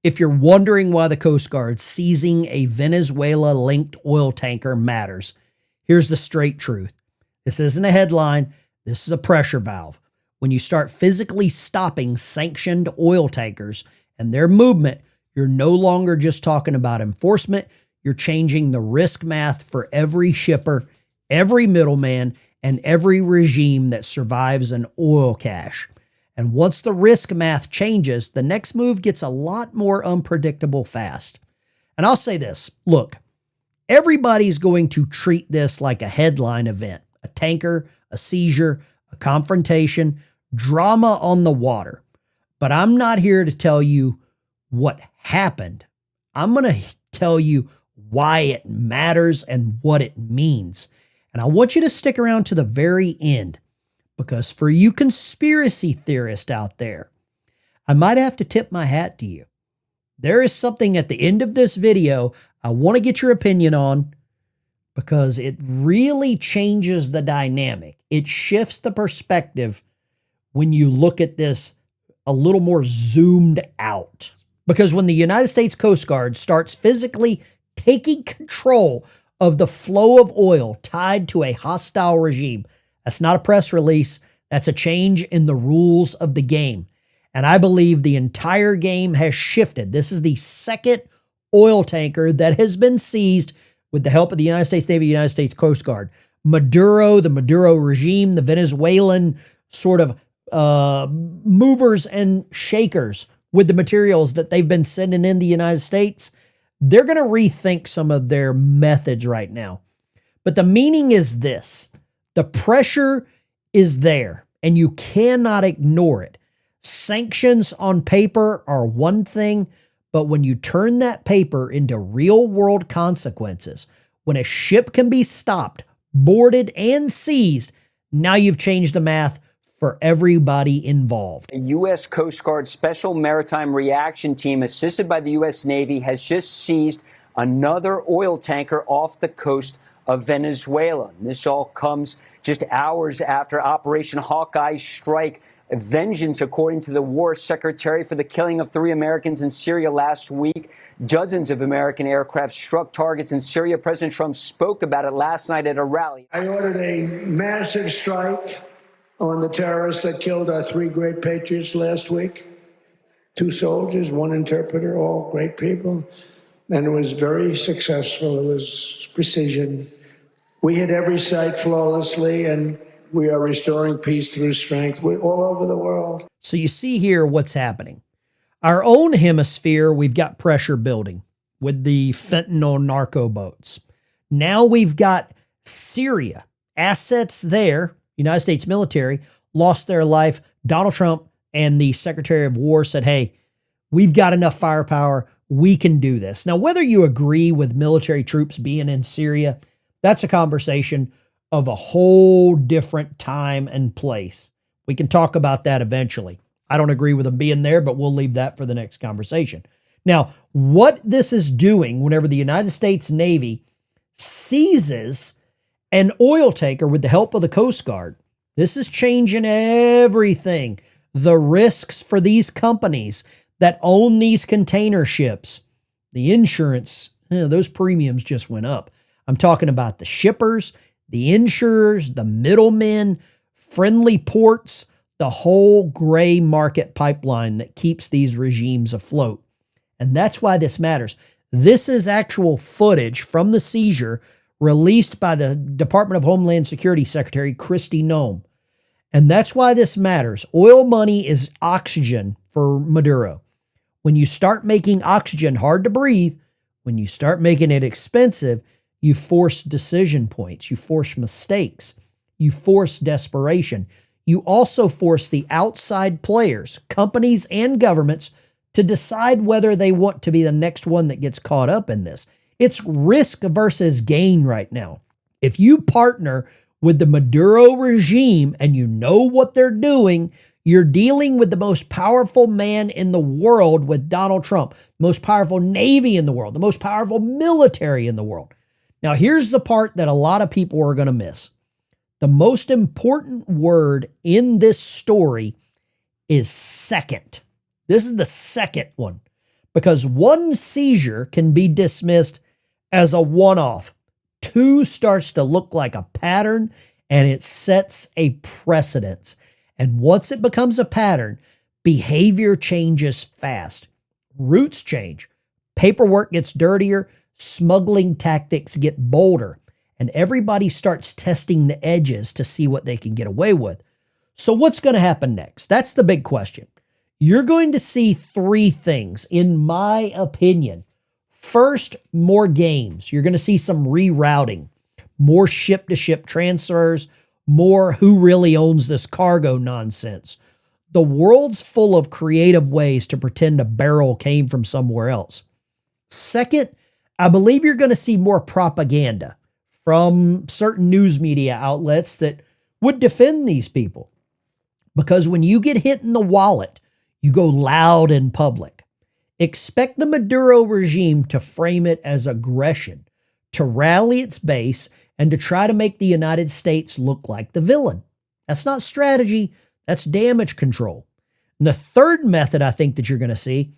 If you're wondering why the Coast Guard seizing a Venezuela-linked oil tanker matters, here's the straight truth. This isn't a headline. This is a pressure valve. When you start physically stopping sanctioned oil tankers and their movement, you're no longer just talking about enforcement. You're changing the risk math for every shipper, every middleman, and every regime that survives an oil cache. And once the risk math changes, the next move gets a lot more unpredictable fast. And I'll say this, look, everybody's going to treat this like a headline event, a tanker, a seizure, a confrontation, drama on the water. But I'm not here to tell you what happened. I'm going to tell you why it matters and what it means. And I want you to stick around to the very end, because for you conspiracy theorists out there, I might have to tip my hat to you. There is something at the end of this video I want to get your opinion on, because it really changes the dynamic. It shifts the perspective when you look at this a little more zoomed out. Because when the United States Coast Guard starts physically taking control of the flow of oil tied to a hostile regime, that's not a press release. That's a change in the rules of the game. And I believe the entire game has shifted. This is the second oil tanker that has been seized with the help of the United States Navy, United States Coast Guard. Maduro, the Maduro regime, the Venezuelan sort of movers and shakers with the materials that they've been sending in the United States, they're going to rethink some of their methods right now. But the meaning is this. The pressure is there, and you cannot ignore it. Sanctions on paper are one thing, but when you turn that paper into real-world consequences, when a ship can be stopped, boarded, and seized, now you've changed the math for everybody involved. A U.S. Coast Guard Special Maritime Reaction Team, assisted by the U.S. Navy, has just seized another oil tanker off the coast of Venezuela. And this all comes just hours after Operation Hawkeye's strike, a vengeance, according to the War Secretary, for the killing of 3 Americans in Syria last week. Dozens of American aircraft struck targets in Syria. President Trump spoke about it last night at a rally. I ordered a massive strike on the terrorists that killed our 3 great patriots last week. 2 soldiers, 1 interpreter, all great people. And it was very successful. It was precision. We hit every site flawlessly, and we are restoring peace through strength. We're all over the world. So you see here what's happening. Our own hemisphere, we've got pressure building with the fentanyl narco boats. Now we've got Syria, assets there. United States military lost their life. Donald Trump and the Secretary of War said, hey, we've got enough firepower. We can do this. Now, whether you agree with military troops being in Syria, that's a conversation of a whole different time and place. We can talk about that eventually. I don't agree with them being there, but we'll leave that for the next conversation. Now, what this is doing whenever the United States Navy seizes an oil tanker with the help of the Coast Guard, this is changing everything. The risks for these companies that own these container ships, the insurance, those premiums just went up. I'm talking about the shippers, the insurers, the middlemen, friendly ports, the whole gray market pipeline that keeps these regimes afloat. And that's why this matters. This is actual footage from the seizure released by the Department of Homeland Security Secretary Kristi Noem. And that's why this matters. Oil money is oxygen for Maduro. When you start making oxygen hard to breathe, when you start making it expensive, you force decision points, you force mistakes, you force desperation. You also force the outside players, companies and governments, to decide whether they want to be the next one that gets caught up in this. It's risk versus gain right now. If you partner with the Maduro regime and you know what they're doing, you're dealing with the most powerful man in the world with Donald Trump, the most powerful Navy in the world, the most powerful military in the world. Now, here's the part that a lot of people are going to miss. The most important word in this story is second. This is the second one, because one seizure can be dismissed as a one-off. Two starts to look like a pattern, and it sets a precedence. And once it becomes a pattern, behavior changes fast. Routes change. Paperwork gets dirtier. Smuggling tactics get bolder. And everybody starts testing the edges to see what they can get away with. So what's going to happen next? That's the big question. You're going to see three things, in my opinion. First, more games. You're going to see some rerouting, more ship-to-ship transfers, more who really owns this cargo nonsense. The world's full of creative ways to pretend a barrel came from somewhere else. Second, I believe you're going to see more propaganda from certain news media outlets that would defend these people. Because when you get hit in the wallet, you go loud in public. Expect the Maduro regime to frame it as aggression, to rally its base, and to try to make the United States look like the villain. That's not strategy, that's damage control. And the third method I think that you're going to see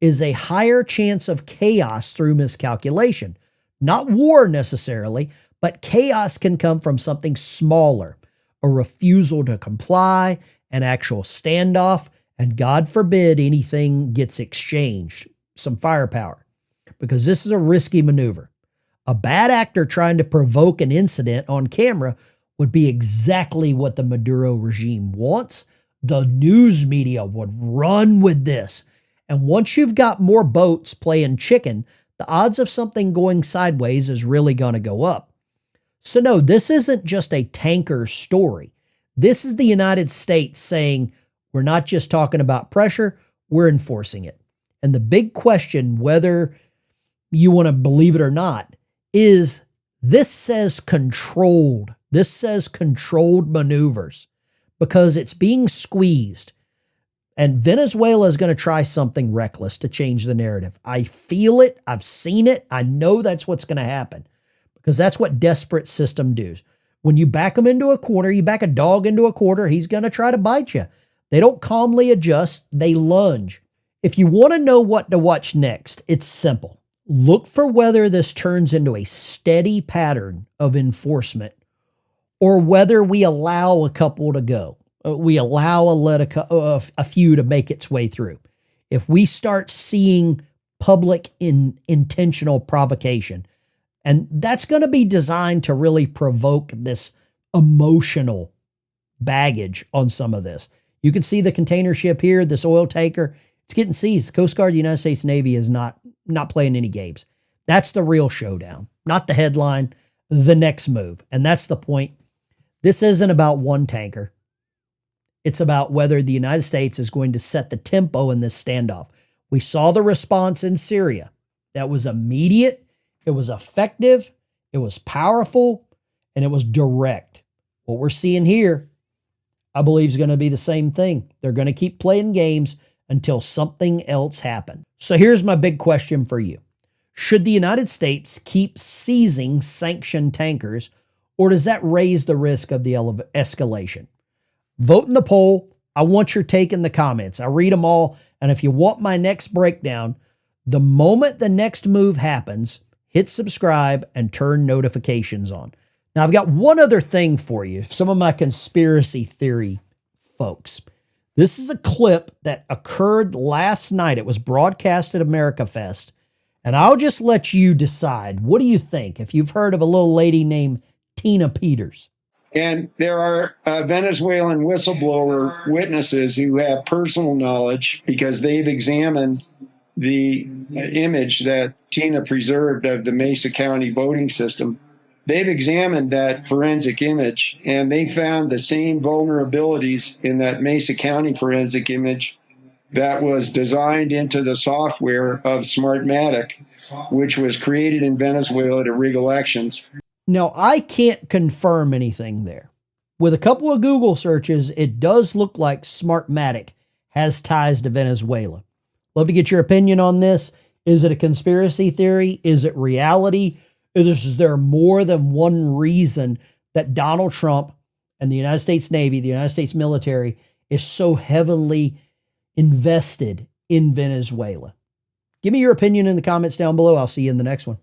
is a higher chance of chaos through miscalculation. Not war necessarily, but chaos can come from something smaller, a refusal to comply, an actual standoff, and God forbid anything gets exchanged, some firepower, because this is a risky maneuver. A bad actor trying to provoke an incident on camera would be exactly what the Maduro regime wants. The news media would run with this. And once you've got more boats playing chicken, the odds of something going sideways is really going to go up. So no, this isn't just a tanker story. This is the United States saying, we're not just talking about pressure, we're enforcing it. And the big question, whether you want to believe it or not, is this says controlled. This says controlled maneuvers because it's being squeezed. And Venezuela is going to try something reckless to change the narrative. I feel it. I've seen it. I know that's what's going to happen because that's what desperate systems do. When you back them into a corner, you back a dog into a corner, he's going to try to bite you. They don't calmly adjust. They lunge. If you want to know what to watch next, it's simple. Look for whether this turns into a steady pattern of enforcement or whether we allow a couple to go. We allow a few to make its way through. If we start seeing public intentional provocation, and that's going to be designed to really provoke this emotional baggage on some of this. You can see the container ship here, this oil tanker, it's getting seized. The Coast Guard of the United States Navy is not playing any games. That's the real showdown, not the headline, the next move. And that's the point. This isn't about one tanker. It's about whether the United States is going to set the tempo in this standoff. We saw the response in Syria. That was immediate. It was effective. It was powerful. And it was direct. What we're seeing here, I believe, is going to be the same thing. They're going to keep playing games until something else happens. So here's my big question for you. Should the United States keep seizing sanctioned tankers, or does that raise the risk of the escalation? Vote in the poll. I want your take in the comments. I read them all. And if you want my next breakdown, the moment the next move happens, hit subscribe and turn notifications on. Now, I've got one other thing for you, some of my conspiracy theory folks. This is a clip that occurred last night. It was broadcast at America Fest. And I'll just let you decide. What do you think if you've heard of a little lady named Tina Peters? And there are Venezuelan whistleblower witnesses who have personal knowledge because they've examined the image that Tina preserved of the Mesa County voting system. They've examined that forensic image, and they found the same vulnerabilities in that Mesa County forensic image that was designed into the software of Smartmatic, which was created in Venezuela to rig elections. Now, I can't confirm anything there. With a couple of Google searches, it does look like Smartmatic has ties to Venezuela. Love to get your opinion on this. Is it a conspiracy theory? Is it reality? Is there more than one reason that Donald Trump and the United States Navy, the United States military, is so heavily invested in Venezuela? Give me your opinion in the comments down below. I'll see you in the next one.